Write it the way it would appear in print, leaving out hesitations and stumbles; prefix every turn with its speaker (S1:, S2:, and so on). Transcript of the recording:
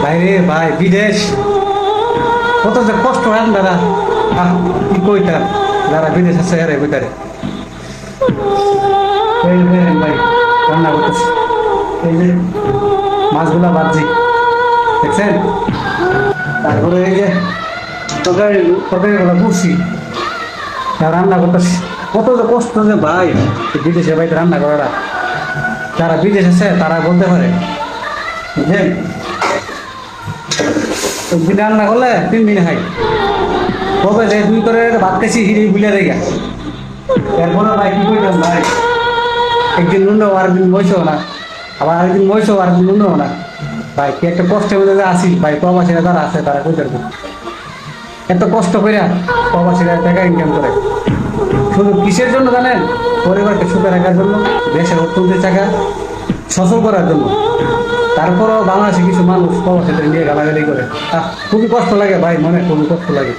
S1: বাইরে ভাই বিদেশ কত যে কষ্ট হয় দাদা কি কইতাম যারা বিদেশ আছে আরে কইতারে এই দেখেন ভাই রান্না করতেছি এই যে মাছগুলা ভাজি দেখছেন তারপরে এই যে তরকারিগুলো করছি রান্না করতেছি কত যে কষ্ট যে ভাই বিদেশে ভাই রান্না করাটা যারা বিদেশ আছে তারা বলতে পারে বুঝলেন একদিন রান্না করলে 3 দিন খাই কবে যে 2 করে ভাত খাইছি হিরে বুলে রেখে এরপরে ভাই কি করতাম ভাই একদিন নুন আরেকদিন মইছো না আবার আরেকদিন মইছো আরেকদিন নুন না ভাই কি একটা কষ্টের মধ্যে আসি ভাই প্রবাসীরা যারা আছে তারা কই করবে এত কষ্ট করে প্রবাসীরা টাকা ইনকাম করে শুধু কিসের জন্য জানেন পরিবারকে সুখে রাখার জন্য দেশের অর্থনৈতিক টাকা সচল করার জন্য তারপরও বাংলাদেশে কিছু মানুষ প্রবাসীদের নিয়ে গালাগালি করে খুবই কষ্ট লাগে ভাই মনে খুবই কষ্ট লাগে